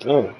Oh.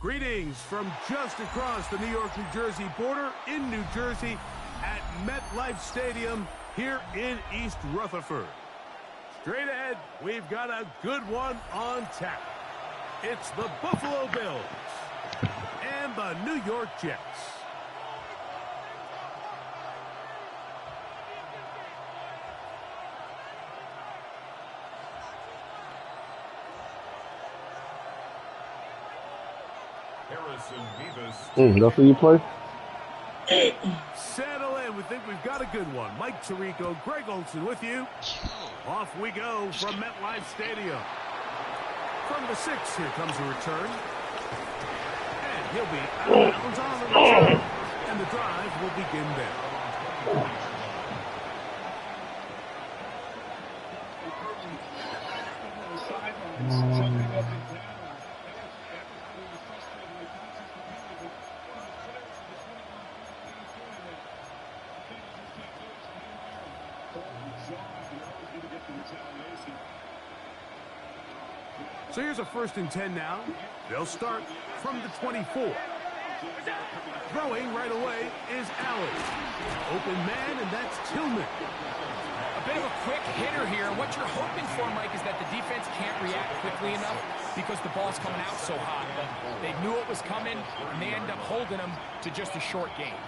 Greetings from just across the New York-New Jersey border in New Jersey at MetLife Stadium here in East Rutherford. Straight ahead, we've got a good one on tap. It's the Buffalo Bills and the New York Jets. That's where you play? Settle in. We think we've got a good one. Mike Tirico, Greg Olson with you. Off we go from MetLife Stadium. From the 6, here comes a return. And he'll be out of bounds on the return. And the drive will begin there. So here's a 1st and 10 now. They'll start from the 24. Throwing right away is Allen. Open man, and that's Tillman. A bit of a quick hitter here. What you're hoping for, Mike, is that the defense can't react quickly enough because the ball's coming out so hot. But they knew it was coming, and they end up holding them to just a short game.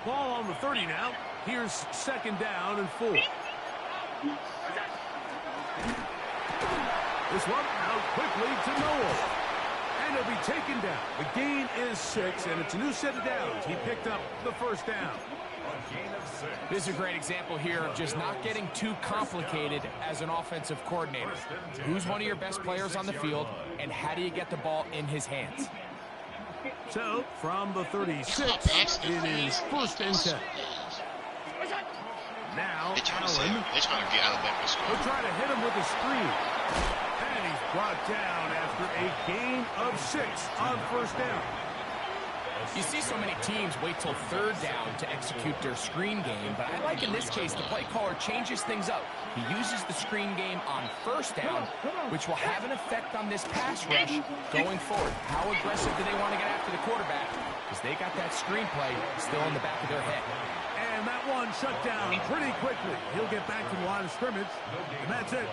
Ball on the 30 now. Here's 2nd down and 4. This one out quickly to Noel. And he'll be taken down. The gain is 6, and it's a new set of downs. He picked up the 1st down. This is a great example here of just not getting too complicated as an offensive coordinator. Who's one of your best players on the field, and how do you get the ball in his hands? So, from the 36, it is 1st and 10. Now, Allen. They're trying to get Alabama score. He'll try to hit him with a screen. And he's brought down after a gain of 6 on 1st down. You see so many teams wait till 3rd down to execute their screen game, but I like in this case the play caller changes things up. He uses the screen game on 1st down, which will have an effect on this pass rush going forward. How aggressive do they want to get after the quarterback? Because they got that screen play still in the back of their head. And that one shut down pretty quickly. He'll get back to the line of scrimmage, and that's it.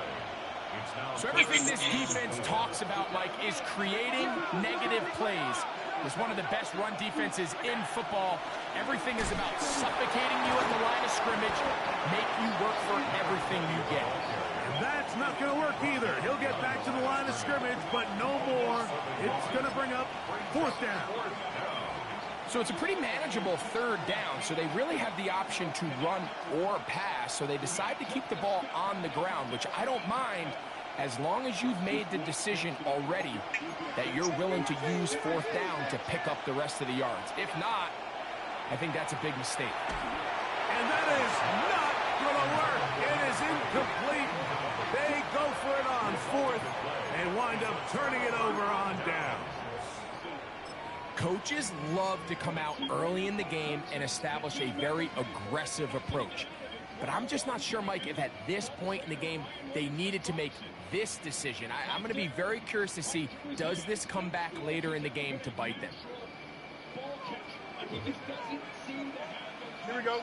So everything this defense talks about, Mike, is creating negative plays. It's one of the best run defenses in football. Everything is about suffocating you at the line of scrimmage, make you work for everything you get. And that's not going to work either. He'll get back to the line of scrimmage, but no more. It's going to bring up 4th down. So it's a pretty manageable 3rd down, so they really have the option to run or pass, so they decide to keep the ball on the ground, which I don't mind as long as you've made the decision already that you're willing to use 4th down to pick up the rest of the yards. If not, I think that's a big mistake. And that is not going to work. It is incomplete. They go for it on fourth and wind up turning it over on down. Coaches love to come out early in the game and establish a very aggressive approach. But I'm just not sure, Mike, if at this point in the game they needed to make this decision. I'm going to be very curious to see, does this come back later in the game to bite them? Here we go.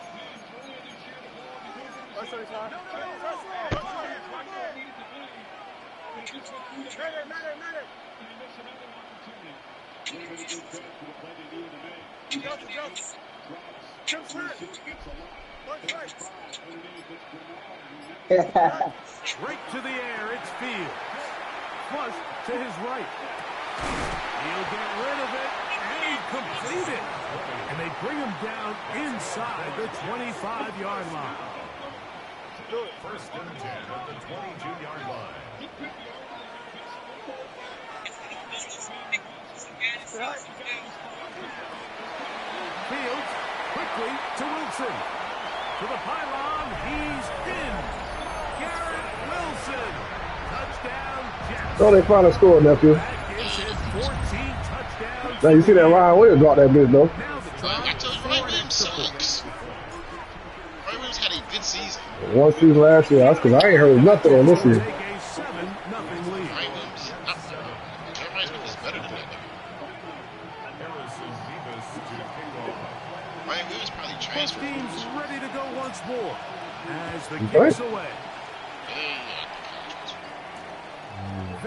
Right to the air, it's Fields. Flush to his right. He'll get rid of it and complete it. And they bring him down inside the 25-yard line. First and 10 at the 22-yard line. Fields quickly to Wilson. To the pylon, he's in. Garrett Wilson. Touchdown, Jets. Oh, they finally scored, nephew. That gives him 14 touchdowns. Now you see that Ryan Williams dropped that bitch, though. Now the I told you, Ryan Williams sucks. Ryan Williams had a good season. One season last year, that's because I ain't heard nothing on this year. Take a 7-0 lead. Ryan Williams, Ryan Williams is better than that. Ryan Williams probably Both transferred. teams ready to go once more as the Okay. kick's away.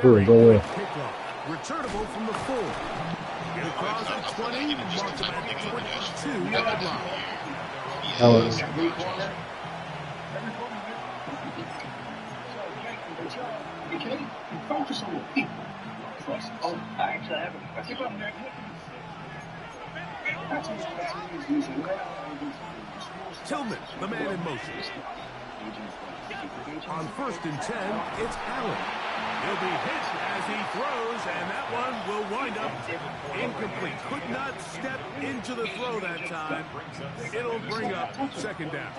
Good, go in. Kickoff. Returnable from the 4. Get across the 20, marked him at the 22-yard line. Focus on the people. Oh, I actually have a question. Tillman, the man in motion. On 1st and 10, it's Allen. He'll be hit as he throws, and that one will wind up incomplete. Could not step into the throw that time. It'll bring up second down.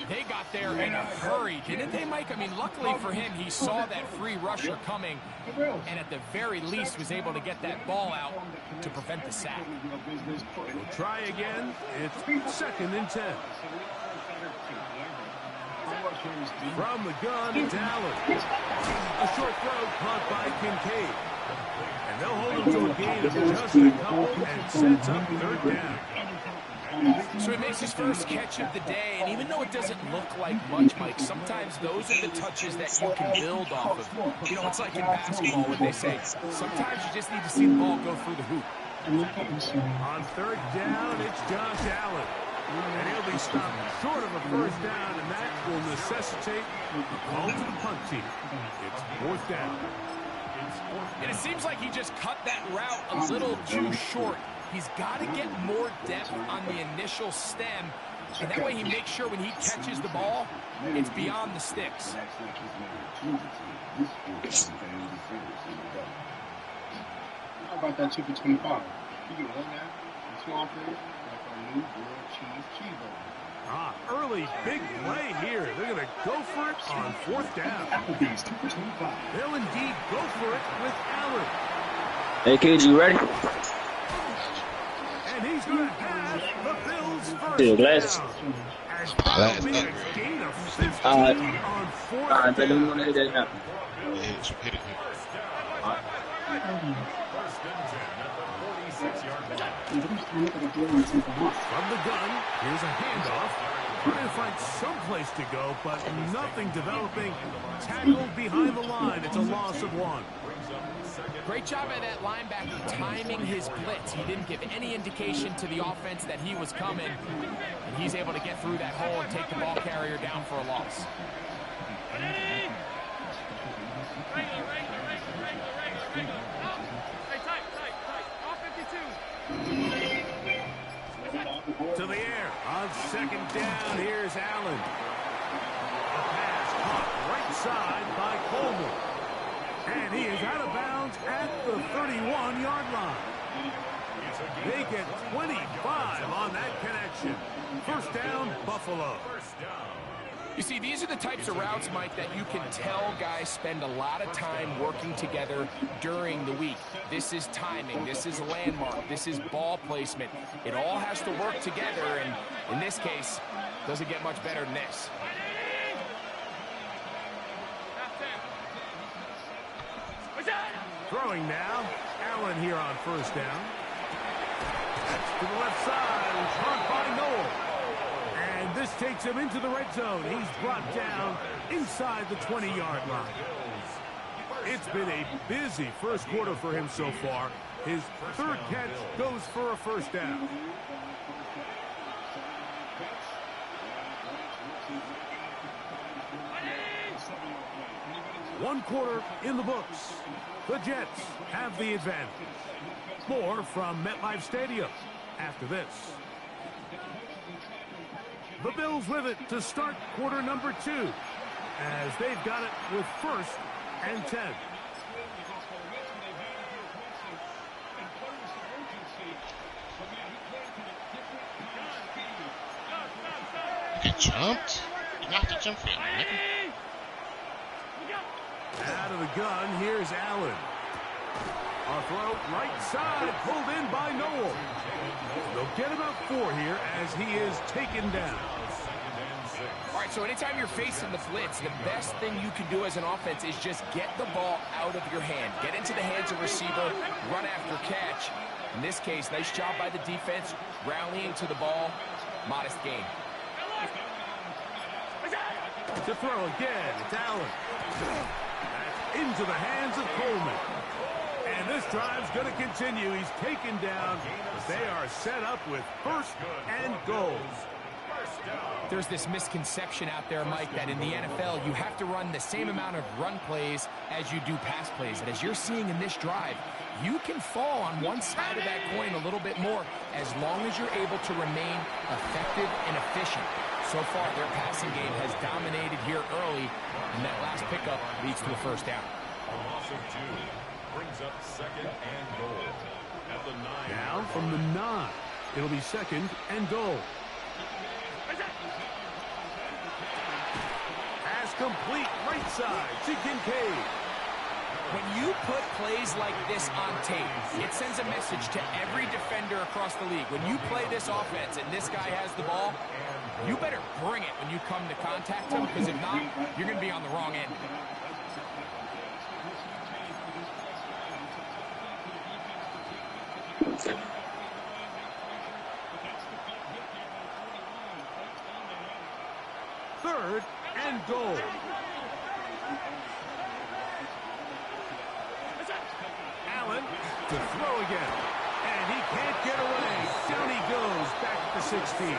They got there in a hurry, didn't they, Mike? I mean, luckily for him, he saw that free rusher coming, and at the very least was able to get that ball out to prevent the sack. We'll try again. It's 2nd and 10. From the gun, it's Allen. A short throw caught by Kincaid. And they'll hold him to a gain of just a couple and sets up 3rd down. So he makes his first catch of the day, and even though it doesn't look like much, Mike, sometimes those are the touches that you can build off of. You know, it's like in basketball when they say, sometimes you just need to see the ball go through the hoop. On 3rd down, it's Josh Allen. And he'll be stopped short of a 1st down, and that will necessitate a call to the punt team. It's 4th down. And it seems like he just cut that route a little too short. He's got to get more depth on the initial stem, and that way he makes sure when he catches the ball, it's beyond the sticks. How about that 2 for 25? You get one now, and 2 off there, like our new grilled cheese cheeseburger. Early big play here. They're going to go for it on 4th down. Applebee's 2 for 25. They'll indeed go for it with Allen. Hey, kids, you ready? And he's going to have the Bills first See your glasses. down. As that'll be a gain of 15 on 4th I don't down. want to hit that happen. Hit it. From the gun, here's a handoff. Trying to find some place to go, but nothing developing. Tackled behind the line. It's a loss of 1. Great job by that linebacker timing his blitz. He didn't give any indication to the offense that he was coming, and he's able to get through that hole and take the ball carrier down for a loss. To the air. On 2nd down, here's Allen. A pass caught right side by Coleman. And he is out of bounds at the 31-yard line. They get 25 on that connection. First down, Buffalo. You see, these are the types of routes, Mike, that you can tell guys spend a lot of time working together during the week. This is timing, this is landmark, this is ball placement. It all has to work together, and in this case, doesn't get much better than this. Throwing now, Allen here on first down. To the left side, caught by Noel. And this takes him into the red zone. He's brought down inside the 20-yard line. It's been a busy first quarter for him so far. His third catch goes for a first down. One quarter in the books. The Jets have the advantage. More from MetLife Stadium after this. The Bills with it to start quarter number 2, as they've got it with first and 10. You get jumped? You have to jump for it, right? Out of the gun, here's Allen. A throw right side, pulled in by Noel. They'll get about 4 here as he is taken down. All right, so anytime you're facing the blitz, the best thing you can do as an offense is just get the ball out of your hand. Get into the hands of receiver, run after catch. In this case, nice job by the defense, rallying to the ball. Modest gain. To throw again, it's Allen. That's into the hands of Coleman. And this drive's going to continue. He's taken down. They are set up with first and goal. There's this misconception out there, Mike, that in the NFL, you have to run the same amount of run plays as you do pass plays. And as you're seeing in this drive, you can fall on one side of that coin a little bit more as long as you're able to remain effective and efficient. So far, their passing game has dominated here early, and that last pickup leads to a first down. A loss of 2 brings up second and goal at the 9. Now from the 9, it'll be second and goal. Pass complete right side to Kincaid. When you put plays like this on tape, it sends a message to every defender across the league. When you play this offense and this guy has the ball, you better bring it when you come to contact him, because if not, you're going to be on the wrong end. Third and goal. Allen to throw again. And he can't get away. Down he goes back to 16.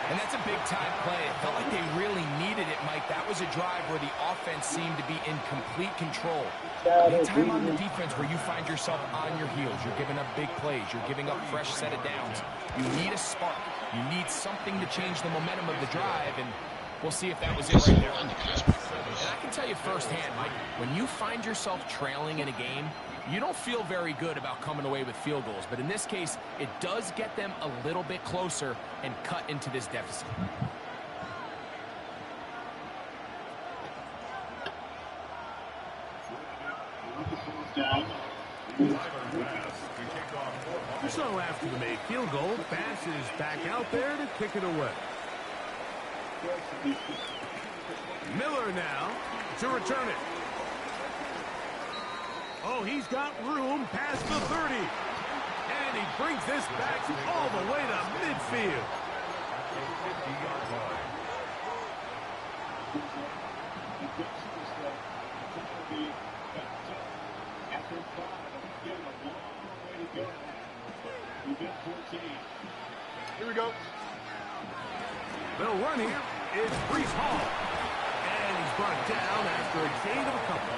And that's a big-time play. It felt like they really needed it, Mike. That was a drive where the offense seemed to be in complete control. Anytime on the defense where you find yourself on your heels, you're giving up big plays, you're giving up fresh set of downs, you need a spark. You need something to change the momentum of the drive, and we'll see if that was it right there. And I can tell you firsthand, Mike, when you find yourself trailing in a game, you don't feel very good about coming away with field goals. But in this case, it does get them a little bit closer and cut into this deficit. So after the made field goal, Bass is back out there to kick it away. Miller now to return it. Oh, he's got room past the 30. And he brings this back all the way to midfield. Here we go. They'll run here. It's Brees Hall. And he's brought down after a gain of a couple.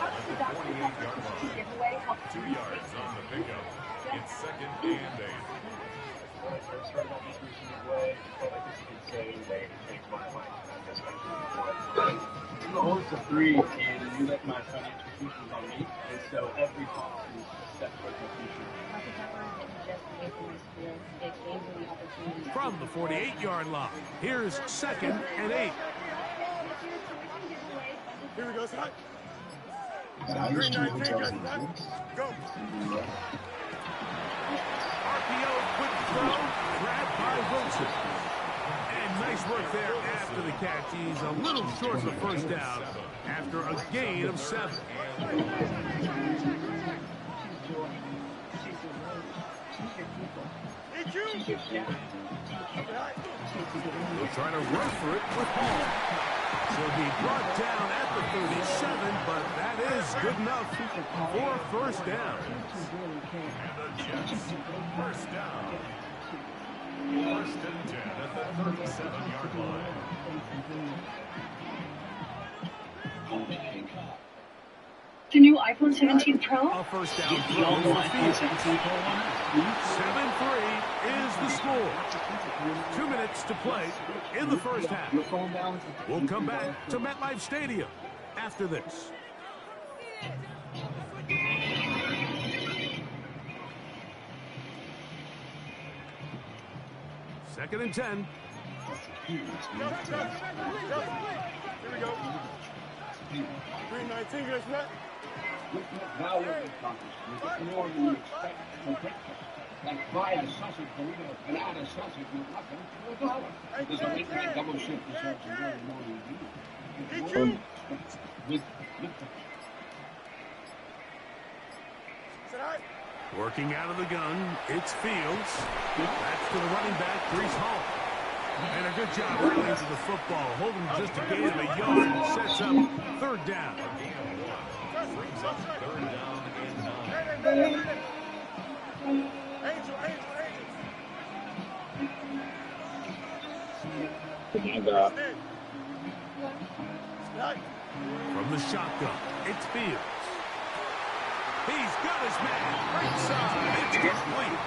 At the 28-yard line. 2 yards on the pickup. It's second and 8. Oh, it's a 3, and you let my financial future's on me, and so every cost is set for the future. From the 48-yard line, here's 2nd and 8. Here we go, Scott. Green 19, go. RPO, quick throw, grabbed by Wilson. And nice work there after the catch. He's a little short of the first down after a gain of 7. We'll try to run for it with Hall. She'll be brought down at the 37, but that is good enough for a first down. And the Jets, first down. First and 10 at the 37-yard line. The new iPhone 17 Pro? A first down throw over the field. 7-3 is the score. 2 minutes to play in the first half. We'll come back to MetLife Stadium after this. Second and 10. Here we go. Green 19, guys, Matt. Now we're accomplished. More than you expect from breakfast. Like buy a sausage burrito, an out of sausage with nothing for $1. There's a late night double shift that serves a very morning meal. Working out of the gun, it's Fields. That's to the running back, Brees Hall. And a good job rallying to the football, holding just a gain of a yard and sets up third down. Third down and 9. From the shotgun, it's Fields. He's got his man. Right side. It's complete.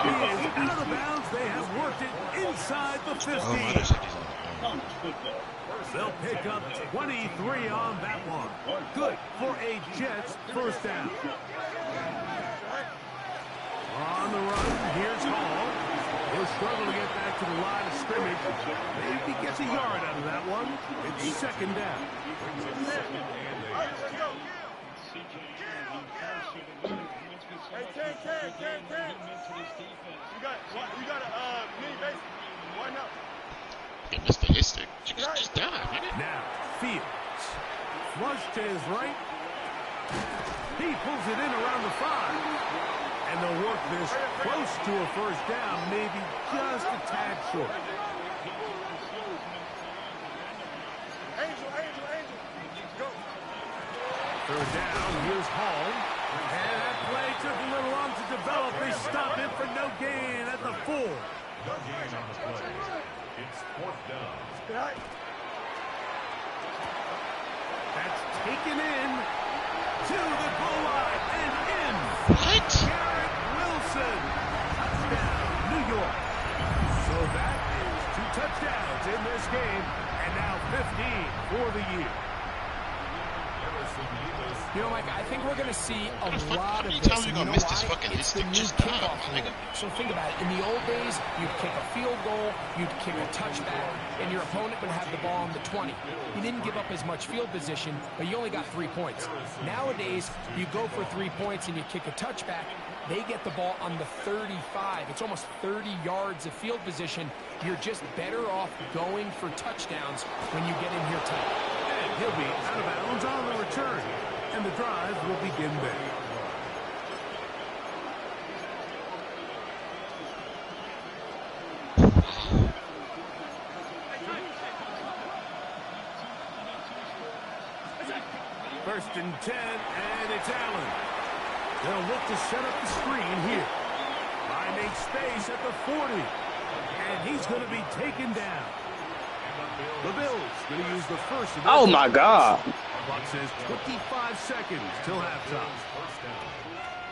He is out of bounds. They have worked it inside the 15. They'll pick up 23 on that one. Good for a Jets first down. On the run, here's Hall. He'll struggle to get back to the line of scrimmage. Maybe gets a yard out of that one. It's second down. Hey, Ken. You got a mini base. Why not? Hey, Mr. Histic, just dive, man. Now, Fields. Flush to his right. He pulls it in around the 5. And they'll work this close to a first down, maybe just a tad short. Angel. Go. Third down, here's Hall. And that play took a little long to develop. They stop it for no gain at the 4. No gain on the play. It's fourth down. That's taken in to the goal line and in. What? Garrett Wilson. Touchdown, New York. So that is 2 touchdowns in this game, and now 15 for the year. You know, Mike, I think we're going to see a lot of you this. tell me you're going to miss this fucking It's the Histic? new Just kickoff dive, rule. nigga. So think about it. In the old days, you'd kick a field goal, you'd kick a touchback, and your opponent would have the ball on the 20. You didn't give up as much field position, but you only got 3 points. Nowadays, you go for 3 points and you kick a touchback. They get the ball on the 35. It's almost 30 yards of field position. You're just better off going for touchdowns when you get in here tight. And he'll be out of bounds on the return. And the drive will begin there. First and 10, and it's Allen. They'll look to set up the screen here. Finding space at the 40. And he's going to be taken down. The Bills going to use the first of Oh, my God. Clock says 25 seconds till halftime.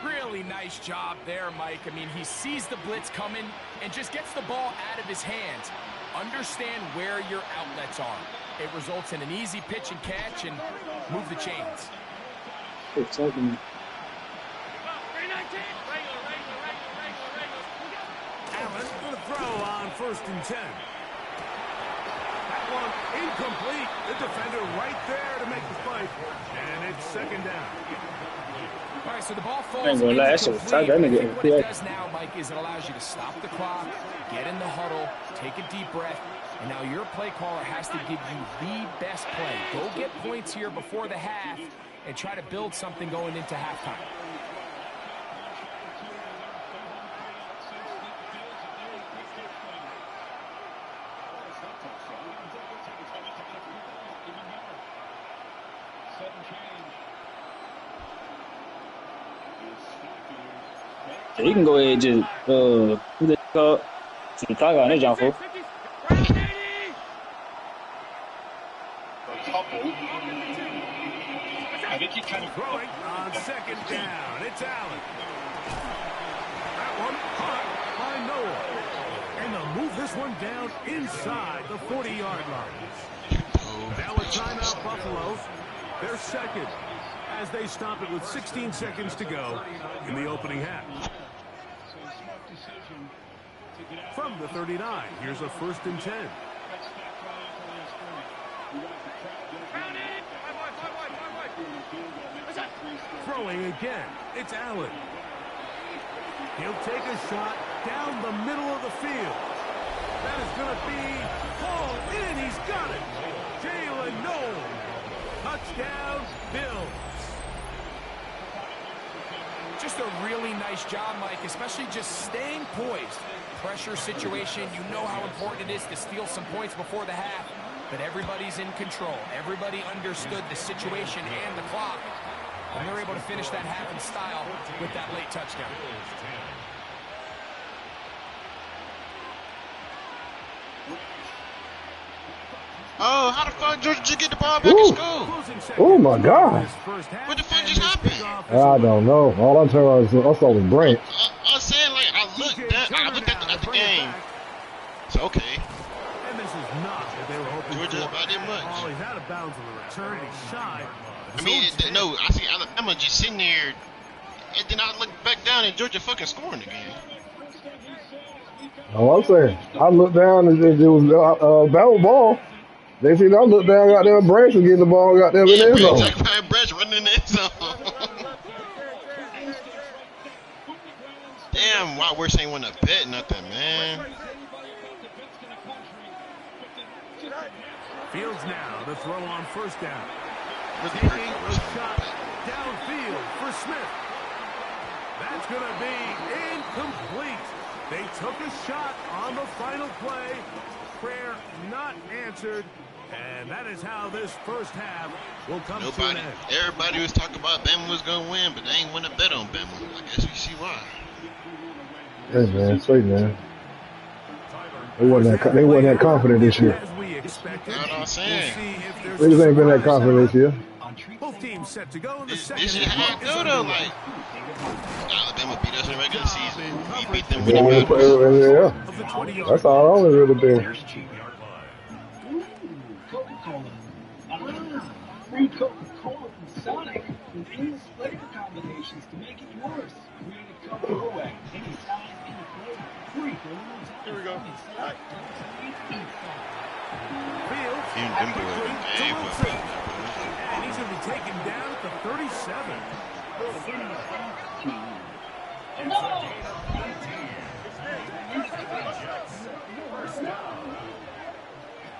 Really nice job there, Mike. I mean, he sees the blitz coming and just gets the ball out of his hands. Understand where your outlets are. It results in an easy pitch and catch and move the chains. Allen with a throw on 1st and 10. That one incomplete. The defender right there to make the play. And it's 2nd down. All right, so the ball falls ain't gonna lie, that shit was tight. That nigga what it does now, Mike, is it allows you to stop the clock, get in the huddle, take a deep breath, and now your play caller has to give you the best play. Go get points here before the half and try to build something going into halftime. So you can go ahead and just who's it called? See the clock on that jump for. Throwing on 2nd down. It's Allen. That one caught by Noah. And they'll move this one down inside the 40-yard line. Now a timeout, Buffalo. They're 2nd as they stop it with 16 seconds to go in the opening half. From the 39, here's a 1st and 10. Throwing again, it's Allen. He'll take a shot down the middle of the field. That is going to be hauled in. He's got it. Jalen Noel. Touchdown, Bills. Just a really nice job, Mike, especially just staying poised. Pressure situation, you know how important it is to steal some points before the half, but everybody's in control. Everybody understood the situation and the clock, and they're able to finish that half in style with that late touchdown. Oh, how the fuck did you get the ball back in school? Oh my God. What the fuck just happened? I don't know. All I saw was Brent. I was saying, like, I looked at the game. So, okay. And this is not what they were hoping Georgia for. about that much. Oh, he's out of bounds on the return. He's shy. I mean, no, I see Alabama just sitting there, and then I look back down and Georgia fucking scoring again. All I'm saying, I looked down and it was battle ball. They see I looked down, got there, Branch was getting the ball, got there in the end zone. Branch running in the end zone. Damn, why Worse ain't want to bet nothing, man. Fields now, the throw on 1st down. Really Taking hurt a Worse. shot downfield for Smith. That's going to be incomplete. They took a shot on the final play. Prayer not answered. And that is how this 1st half will come to an end. Everybody was talking about Bama was going to win, but they ain't want to bet on Bama. I guess we see why. Hey, man, sweet, man. They wasn't that confident this year. As we expected, That's what I'm saying. Niggas ain't been that confident this year. Both teams set to go in the This second shit half. how it go, though. Like, Alabama beat us in the regular season. We beat them Yeah, with the yeah. That's all I only really been. Free Coca-Cola from Sonic with endless flavor combinations to make it yours. Create a Coca-Cola anytime, any flavor. Free for women's. Here we go. Fields Even them boys quickly been to game Wilson. for And he's going to be taken down at the 37.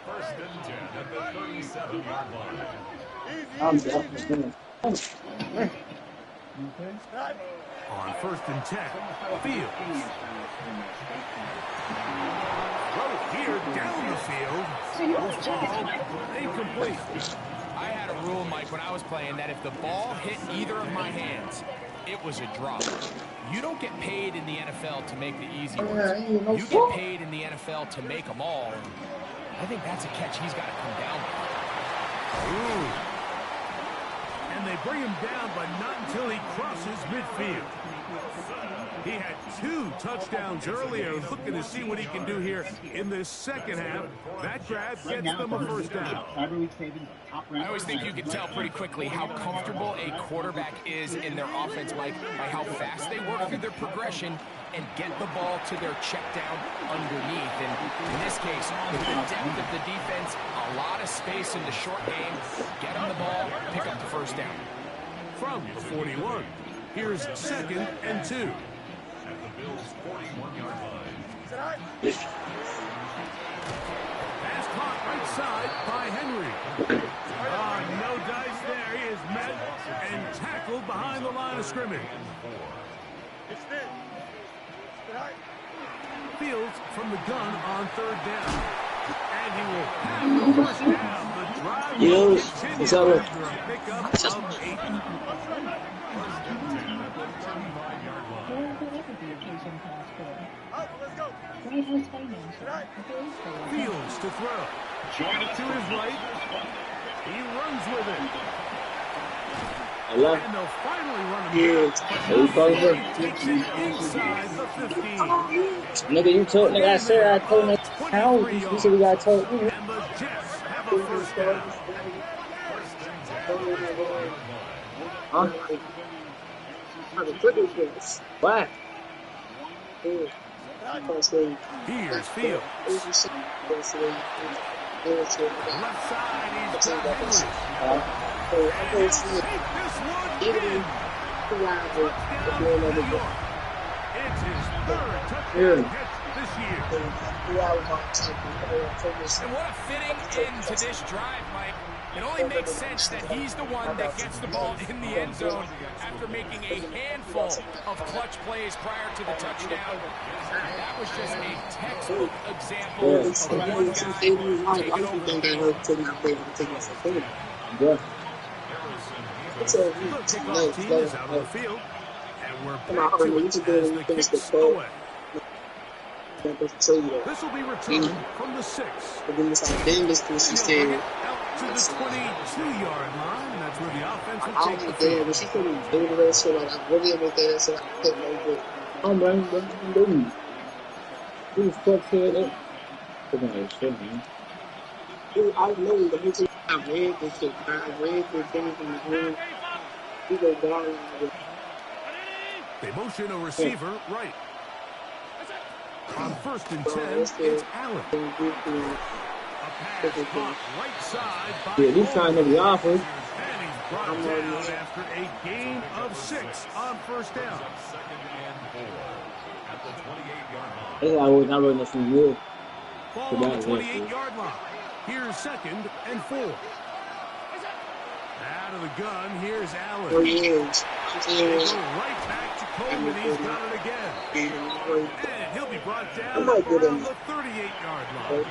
First and 10 at the 37-yard line. I'm definitely. On 1st and 10, Fields. Throw here down the field. Will fall incomplete. I had a rule, Mike, when I was playing that if the ball hit either of my hands, it was a drop. You don't get paid in the NFL to make the easy ones. You get paid in the NFL to make them all. I think that's a catch he's got to come down with. Ooh. And they bring him down, but not until he crosses midfield. He had 2 touchdowns earlier, looking to see what he can do here in this second half. That grab gets them a first down. I always think you can tell pretty quickly how comfortable a quarterback is in their offense, Mike, by how fast they work through their progression and get the ball to their check down underneath. And in this case, with the depth of the defense, a lot of space in the short game, get on the ball, pick up the first down. From the 41, here's 2nd and 2. At the Bills' 41-yard line. Pass caught right side by Henry. No dice there. He is met and tackled behind the line of scrimmage. Fields from the gun on 3rd down. And he will have the first down. The drive will continue after a pickup of 8. Fields to throw. To his right. He runs with it. Hello? And they'll finally run him down. Takes it inside the 15. Nigga, you told, nigga, I said I told him how you said we got told. And the Jets have a first down. Huh? Why? Here's Fields. Left side, he's got Henry. Take this one in. Touchdown, New York. It's his 3rd touchdown catch this year. And what a fitting end to this drive, Mike. It only makes sense that he's the one that gets the ball in the end zone after making a handful of clutch plays prior to the touchdown. That was just a textbook example of one guy taking over. The kickoff team is out on the field. And we're back to it as the kicks away. This will be returned from the 6. Out to the 22-yard line. That's where the offense will take the field. They motion a receiver right. On 1st and 10, it's Allen. A pass caught right side by he's trying to be offered. And he's brought down after a gain of 6 on 1st down. 2nd and 4. At the 28-yard line. I was not really nothing good. Ball on the 28-yard line. Here's 2nd and 4. Out of the gun, here's Allen. They go right back to Coleman. He's got it again. And he'll be brought down on the 38-yard line.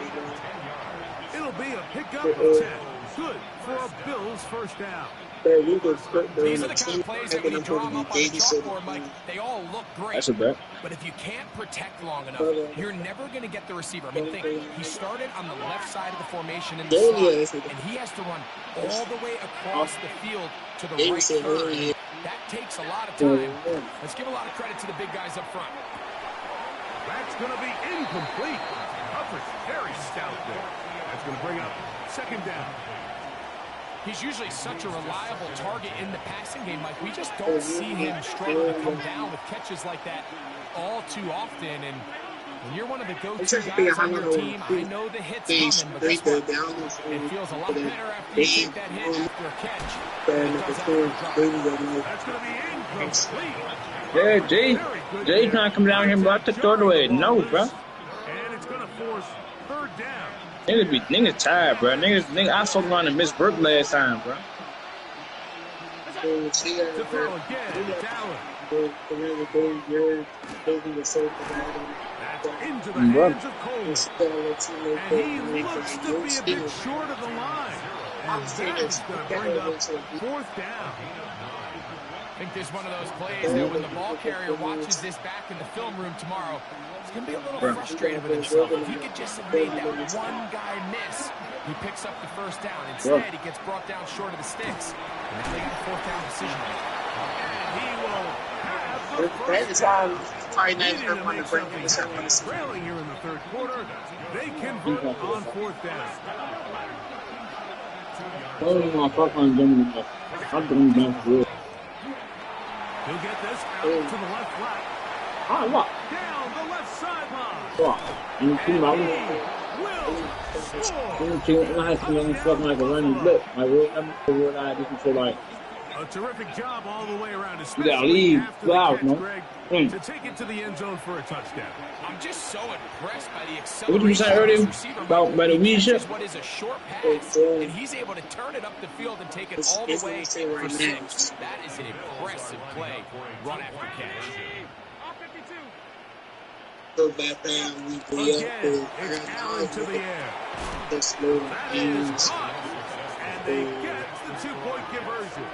It'll be a pickup of 10. Good for a Bills first down. These are the kind of plays that when you draw them up on the chalkboard, Mike, they all look great. That's a bet. But if you can't protect long enough, you're never going to get the receiver. I mean, think, he started on the left side of the formation in the slot, and he has to run all the way across the field to the right third. That takes a lot of time. Let's give a lot of credit to the big guys up front. That's going to be incomplete. Coverage very stout there. That's going to bring up 2nd down. He's usually such a reliable target in the passing game, Mike. We just don't see him struggle to come down with catches like that all too often. And when you're one of the go-to guys on your team, I know the hit's coming, but guess what? It feels a lot better after you take that hit after a catch. That's going to be incomplete. Yeah, Jay trying to come down here, bro. I took the other way. No, bro. And it's going to force 3rd down. Niggas tired, bro. Niggas, I fucked around and missed Burke last time, bro. To throw again, it's Allen. That's into the hands of Coleman. And he looks to be a bit short of the line. And that's going to bring up 4th down. think this is one of those plays that when the ball carrier watches this back in the film room tomorrow, he's going to be a little frustrated with himself. If he could just have made that one guy miss, he picks up the first down. Instead, he gets brought down short of the sticks. And now they got a fourth down decision. And he will have the That's first down. probably not going to want to bring this up. Trailing here in the third quarter, they convert on fourth down. Oh, fuck on them. I'm doing that good. He'll get this out to the left flat. Ah, what? Down the left sideline. What? You see my Will score. I had to make fucking like a running blip. I realized this is so like. A terrific job all the way around, You especially gotta leave after the loud, catch, no? Greg, to take it to the end zone for a touchdown. I'm just so impressed by the What did you say earlier about the weed shit? what is a short pass, and he's able to turn it up the field and take it all the way for 6. That is an impressive play, run after catch. Go back down, we be up Again, it's Allen to the air. this little That is caught, and they get the 2-point conversion.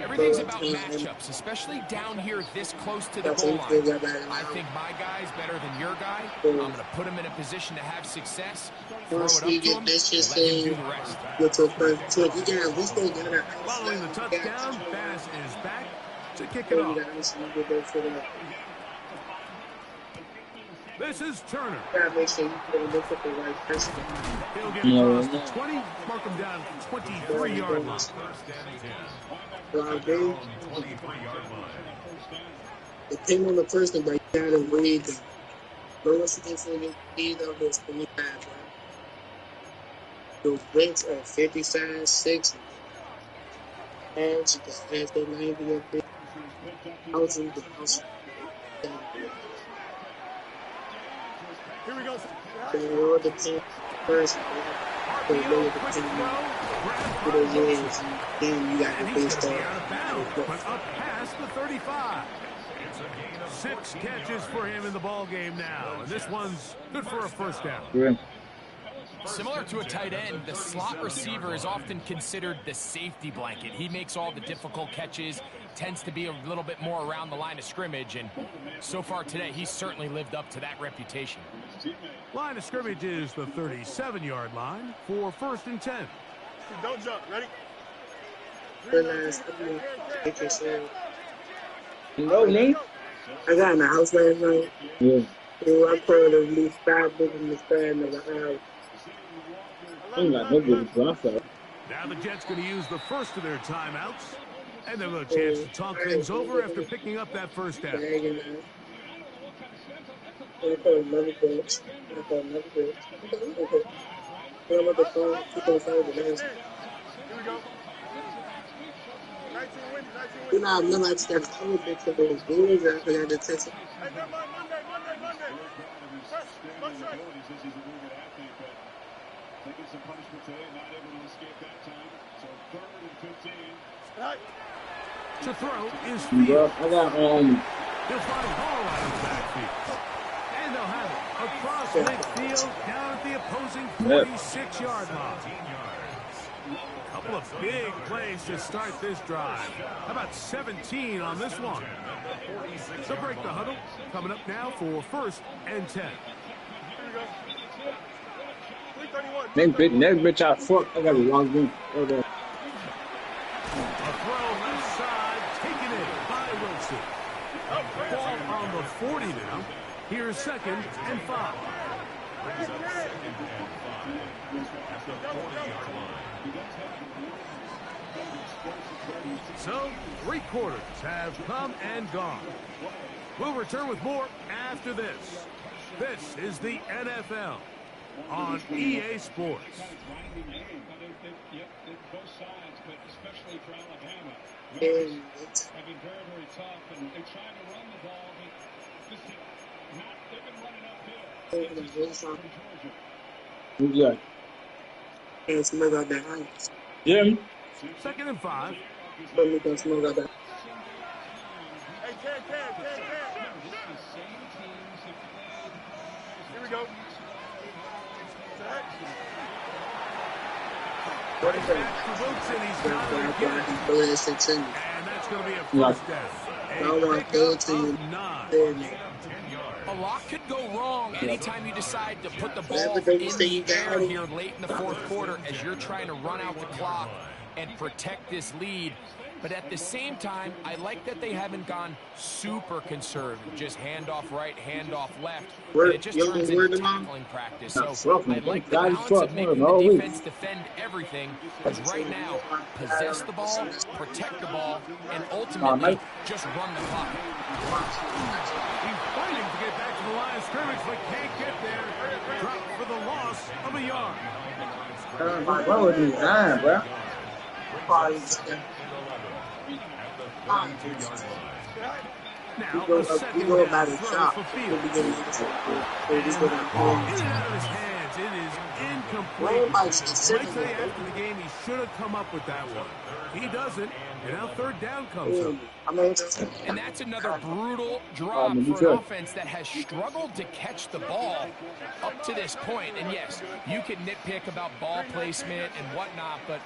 Everything's about matchups, especially down here this close to the goal line. I think my guy's better than your guy. I'm going to put him in a position to have success, throw it up to him, and let him do the rest. Following the touchdown, Bass is back to kick it off. This is Turner. Make sure you look at the right person. He'll get across the 20, mark him down at the 23-yard line. Depending on the person, but you gotta read the lowest thing for you either was 25, right? Those bricks are 50 size, 6. And you can have the 90 up there. Housing the house. Here we go. It all depends first. It really depends on who the is. Then you got the big stuff. But up past the 35. 6 catches for him in the ball game now, and this one's good for a first down. Yeah. Similar to a tight end, the slot receiver is often considered the safety blanket. He makes all the difficult catches, tends to be a little bit more around the line of scrimmage, and so far today, he's certainly lived up to that reputation. Line of scrimmage is the 37-yard line for 1st and 10. Don't jump. Ready? You know me? I got in the house last night. Yeah. I put at least 5 books in the stand of the house. I'm not no good at myself. Now the Jets going to use the first of their timeouts, and they'll have a chance to talk things over after picking up that first down. You know, I realized that the only thing that was good is I had to test it. To throw is I Field. got He'll find Hall out of the backfield. And they'll have it across midfield down at the opposing 46-yard line. A couple of big plays to start this drive. How about 17 on this one? So break the huddle. Coming up now for 1st and 10. next bitch out front. I got a long game. A throw left side, taken in by Wilson. Ball on the 40 now. Here's 2nd and 5. So, 3 quarters have come and gone. We'll return with more after this. This is the NFL on EA Sports. Yeah. It's more about that height. Yeah. 2nd and 5. But we can smoke about that. Hey, Ken. Here we go. Right back for Wilson. He's got it again. And that's going to be a first down. A pickup of 9. A lot could go wrong anytime you decide to put the ball in the air here late in the fourth quarter as you're trying to run out the clock and protect this lead. But at the same time, I like that they haven't gone super conservative. Just handoff right, handoff left. And it just turns into tackling practice. So I like the balance of making the defense defend everything. Because right now, possess the ball, protect the ball, and ultimately just run the clock. He's fighting to get back to the line of scrimmage, but can't get there. Drop for the loss of a yard. What was he doing, bro? Now, you go about the shop. In and out of his hands, it is incomplete. Might say after the game he should have come up with that one. He doesn't, and now third down comes up. And that's another brutal drop for an offense that has struggled to catch the ball up to this point. And yes, you can nitpick about ball placement and whatnot, but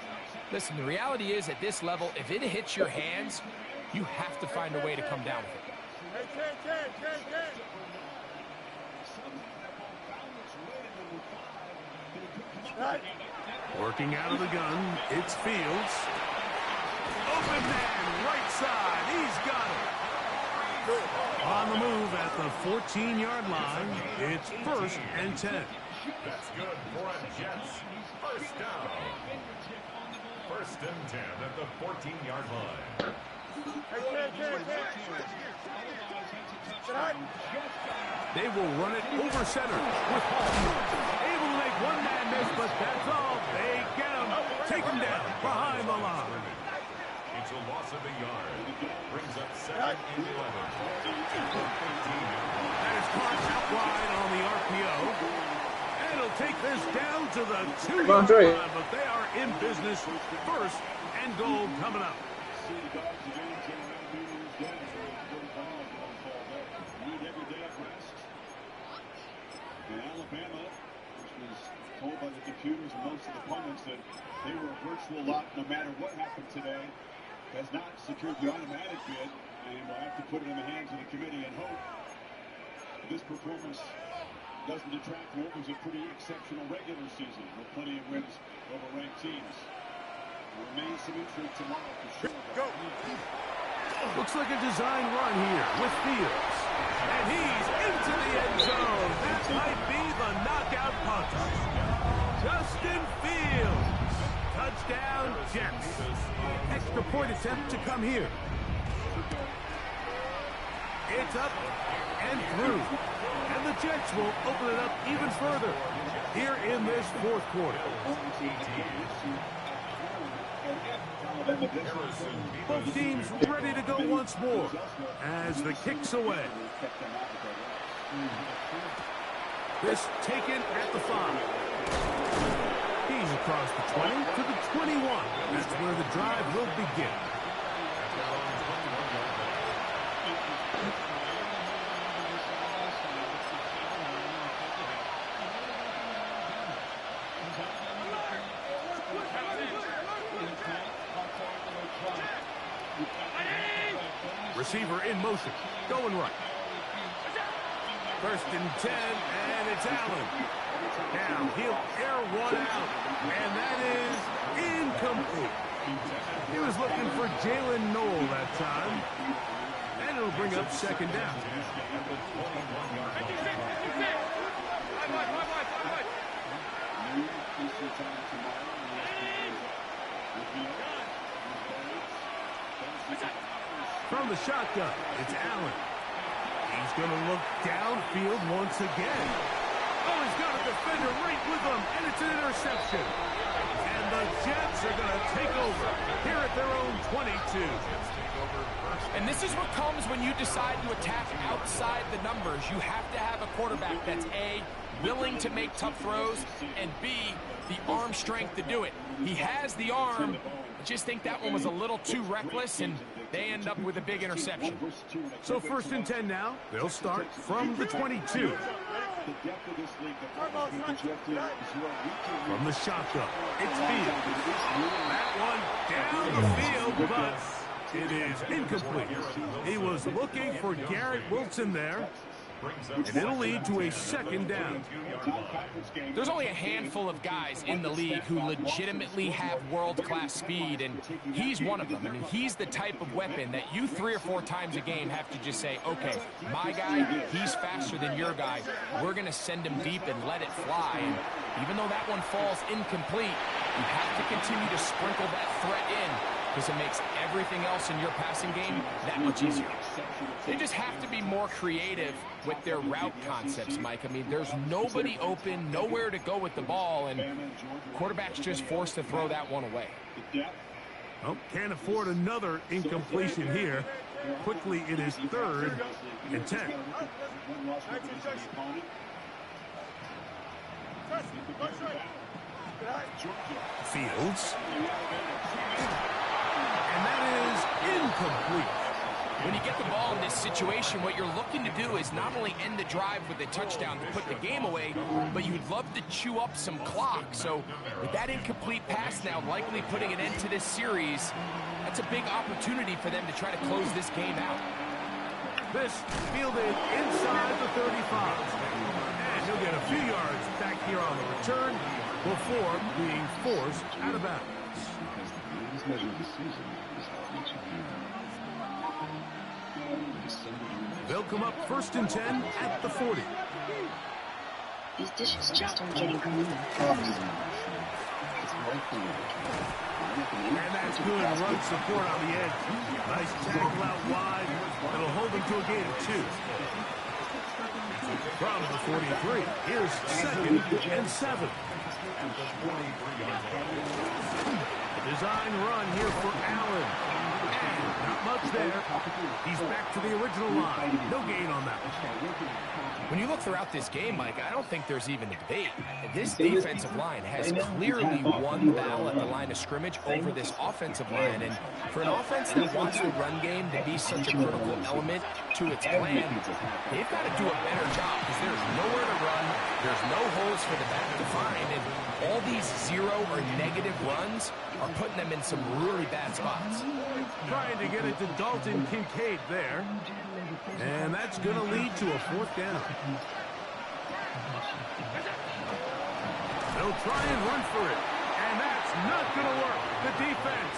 listen, the reality is at this level, if it hits your hands, you have to find a way to come down with it. Working out of the gun, it's Fields. Open man, right side, he's got it. On the move at the 14-yard line, it's 1st and 10. That's good for a Jets first down. 1st and 10 at the 14-yard line. They will run it over center with Hall. Able to make one man miss, but that's all. They get him. Take him down behind the line. It's a loss of a yard. Brings up 2nd and 11. That is caught out wide on the RPO. And it'll take this down to the 2-yard line, but they are in business. 1st and goal coming up. In Alabama, which was told by the computers and most of the pundits that they were a virtual lot no matter what happened today, has not secured the automatic bid, and will have to put it in the hands of the committee and hope this performance doesn't detract from what was a pretty exceptional regular season with plenty of wins over ranked teams. There remains some intrigue tomorrow for sure. Go! Looks like a design run here with Fields. And he's into the end zone. That might be the knockout punch. Justin Fields. Touchdown, Jets. Extra point attempt to come here. It's up and through. And the Jets will open it up even further here in this fourth quarter. Both teams ready to go once more as the kick's away. This taken at the 5. He's across the 20 to the 21. That's where the drive will begin. Receiver in motion, going right. 1st and 10, and it's Allen. Now he'll air one out, and that is incomplete. He was looking for Jalen Noel that time, and it'll bring up 2nd down. From the shotgun, it's Allen. He's going to look downfield once again. Oh, he's got a defender right with him, and it's an interception. And the Jets are going to take over here at their own 22. And this is what comes when you decide to attack outside the numbers. You have to have a quarterback that's A, willing to make tough throws, and B, the arm strength to do it. He has the arm. I just think that one was a little too reckless, and they end up with a big interception. So 1st and 10 now. They'll start from the 22. the depth of this league, the focus being projected is where we can... From the shotgun, it's Fields. That one down the field, but it is incomplete. He was looking for Garrett Wilson there, and it'll lead to a second down. There's only a handful of guys in the league who legitimately have world-class speed, and he's one of them. I mean, he's the type of weapon that you 3 or 4 times a game have to just say, okay, my guy, he's faster than your guy. We're going to send him deep and let it fly. And even though that one falls incomplete, you have to continue to sprinkle that threat in, because it makes everything else in your passing game that much easier. They just have to be more creative with their route concepts, Mike. I mean, there's nobody open, nowhere to go with the ball, and quarterback's just forced to throw that one away. Oh, can't afford another incompletion here. Quickly, it is 3rd and 10. Fields. And that is incomplete. When you get the ball in this situation, what you're looking to do is not only end the drive with a touchdown to put the game away, but you'd love to chew up some clock. So with that incomplete pass now likely putting an end to this series, that's a big opportunity for them to try to close this game out. This fielded inside the 35. And he'll get a few yards back here on the return before being forced out of bounds. They'll come up 1st and 10 at the 40. These dishes just aren't getting clean. And that's good run support on the edge. Nice tackle out wide. It'll hold them to a gain of 2. From the 43, here's 2nd and 7. Design run here for Allen. And not much there. He's back to the original line. No gain on that. When you look throughout this game, Mike, I don't think there's even a debate. This defensive line has clearly won the battle at the line of scrimmage over this offensive line. And for an offense that wants the run game to be such a critical element to its plan, they've got to do a better job, because there's nowhere to run. There's no holes for the back to find. And all these 0 or negative runs are putting them in some really bad spots. Trying to get it to Dalton Kincaid there. And that's going to lead to a 4th down. They'll try and run for it. And that's not going to work. The defense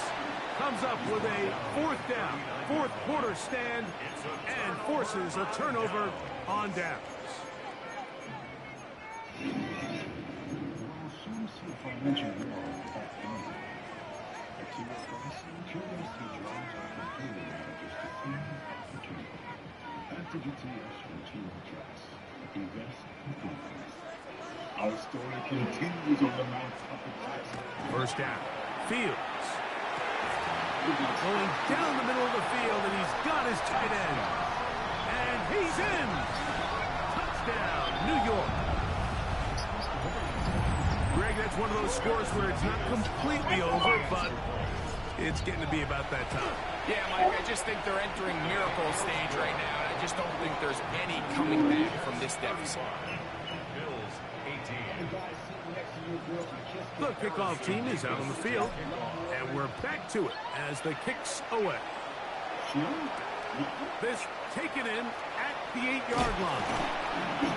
comes up with a 4th down, 4th quarter stand, and forces a turnover on downs. Our story continues on the mountain. 1st down. Fields. Going down the middle of the field, and he's got his tight end. And he's in. Touchdown, New York. Greg, that's one of those scores where it's not completely over, but it's getting to be about that time. Yeah, Mike, I just think they're entering miracle stage right now, and I just don't think there's any coming back from this deficit. The kickoff team is out on the field, and we're back to it as the kicks away. This taken in at the 8-yard line.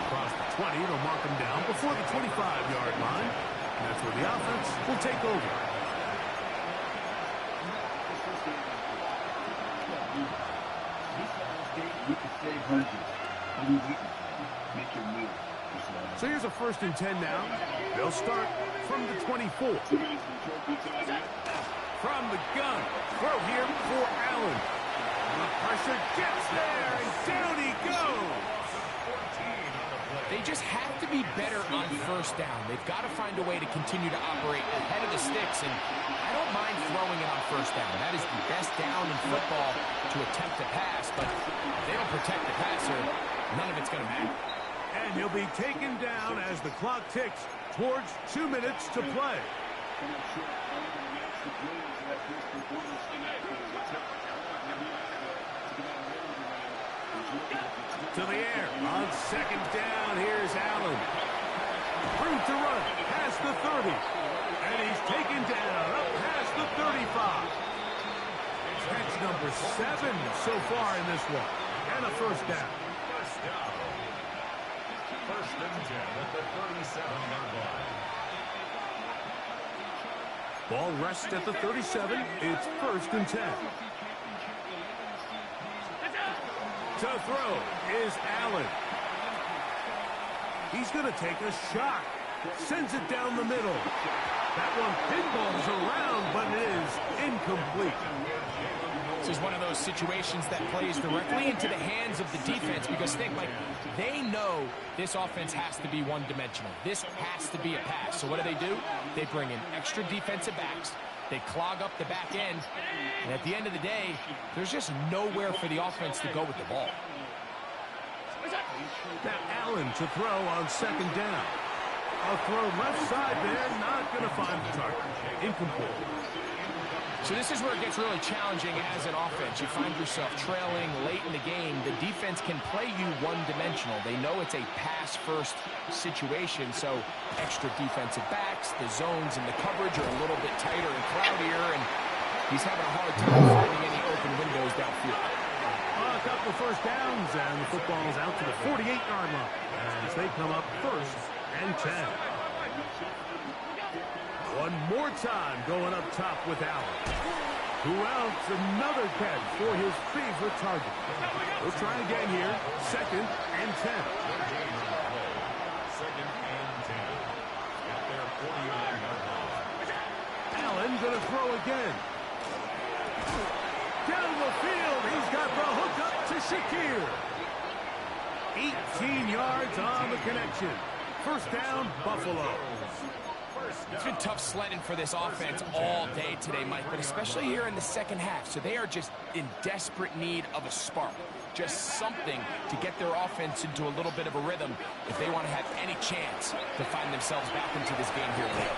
Across the 20, they'll mark them down before the 25-yard line. And that's where the offense will take over. So here's a 1st and 10 now. They'll start from the 24. From the gun. Throw here for Allen. The pressure gets there, and down he goes. They just have to be better on 1st down. They've got to find a way to continue to operate ahead of the sticks, and I don't mind throwing it on 1st down. That is the best down in football to attempt to pass, but if they don't protect the passer, none of it's going to matter. And he'll be taken down as the clock ticks towards 2 minutes to play. To the air. On second down, here's Allen. Room to run. Past the 30. And he's taken down up past the 35. Catch number 7 so far in this one. And a first down. First and 10 at the 37-yard line. Ball rests at the 37. It's first and 10. To throw is Allen. He's going to take a shot. Sends it down the middle. That one pinballs around, but it is incomplete. This is one of those situations that plays directly into the hands of the defense because think, Mike, they know this offense has to be one-dimensional. This has to be a pass. So what do? They bring in extra defensive backs. They clog up the back end. And at the end of the day, there's just nowhere for the offense to go with the ball. Now Allen to throw on second down. A throw left side there, not going to find the target. Incomplete. So this is where it gets really challenging as an offense. You find yourself trailing late in the game. The defense can play you one-dimensional. They know it's a pass-first situation, so extra defensive backs, the zones and the coverage are a little bit tighter and cloudier, and he's having a hard time finding any open windows downfield. A couple of first downs, and the football is out to the 48-yard line as they come up first and 10. One more time going up top with Allen. Who else? Another catch for his favorite target. We'll try again here. Second and 10. Second and 10. At their 48-yard line. Allen going to throw again. Down the field. He's got the hook up to Shakir. 18 yards on the connection. First down, Buffalo. It's been tough sledding for this offense all day today, Mike, but especially here in the second half. So they are just in desperate need of a spark, just something to get their offense into a little bit of a rhythm if they want to have any chance to find themselves back into this game here late.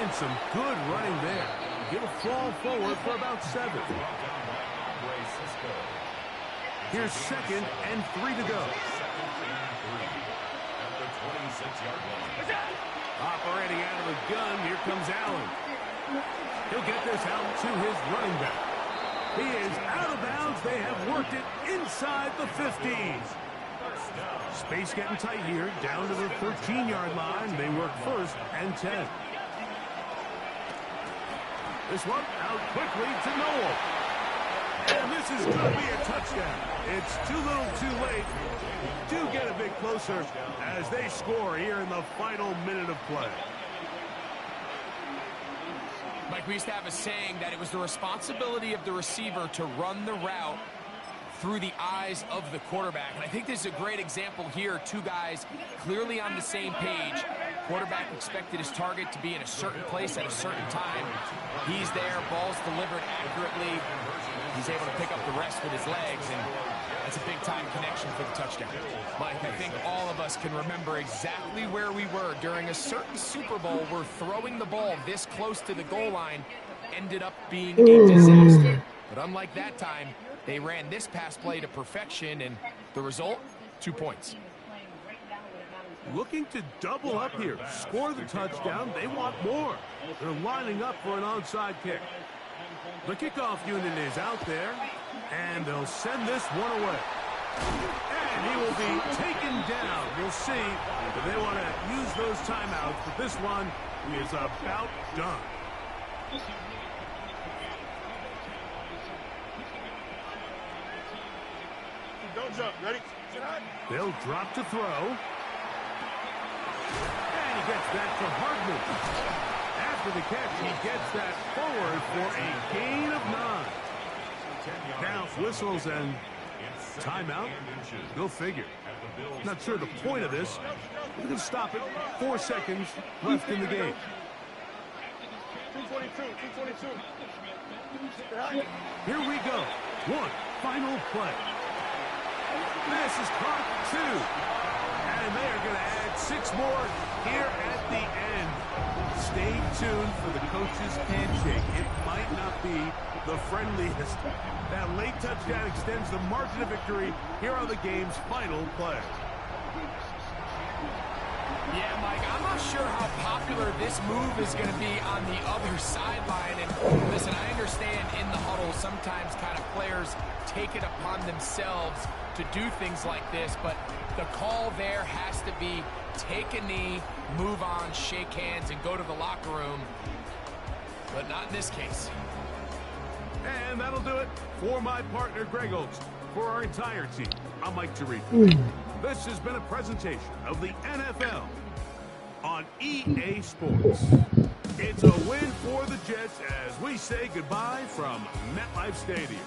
And some good running there. He'll fall forward for about 7. Here's second and 3 to go. Operating out of a gun, here comes Allen. He'll get this out to his running back. He is out of bounds. They have worked it inside the 15. Space getting tight here, down to the 13-yard line. They work first and 10. This one out quickly to Noel. And this is going to be a touchdown. It's too little too late. Do get a bit closer as they score here in the final minute of play. Mike, we used to have a saying that it was the responsibility of the receiver to run the route through the eyes of the quarterback. And I think this is a great example here. Two guys clearly on the same page. Quarterback expected his target to be in a certain place at a certain time. He's there, ball's delivered accurately. He's able to pick up the rest with his legs, and that's a big-time connection for the touchdown. Mike, I think all of us can remember exactly where we were during a certain Super Bowl where throwing the ball this close to the goal line ended up being a disaster. But unlike that time, they ran this pass play to perfection, and the result, 2 points. Looking to double up here, score the touchdown. They want more. They're lining up for an onside kick. The kickoff unit is out there, and they'll send this one away. And he will be taken down. We'll see if they want to use those timeouts, but this one is about done. Don't jump. Ready? They'll drop to throw. And he gets that to Hardman. After the catch, he gets that forward for a gain of 9. Now whistles and timeout. Go figure. Not sure the point of this. We're going to stop it. 4 seconds left in the game. 222. Here we go. One final play. This is caught 2. And they are going to add 6 more here at the end. Stay tuned for the coach's handshake. It might not be the friendliest. That late touchdown extends the margin of victory here on the game's final play. Yeah, Mike, I'm not sure how popular this move is going to be on the other sideline. And listen, I understand in the huddle sometimes kind of players take it upon themselves to do things like this, but the call there has to be take a knee, move on, shake hands, and go to the locker room. But not in this case. And that'll do it for my partner, Greg Oaks. For our entire team, I'm Mike Tirico. This has been a presentation of the NFL on EA Sports. It's a win for the Jets as we say goodbye from MetLife Stadium.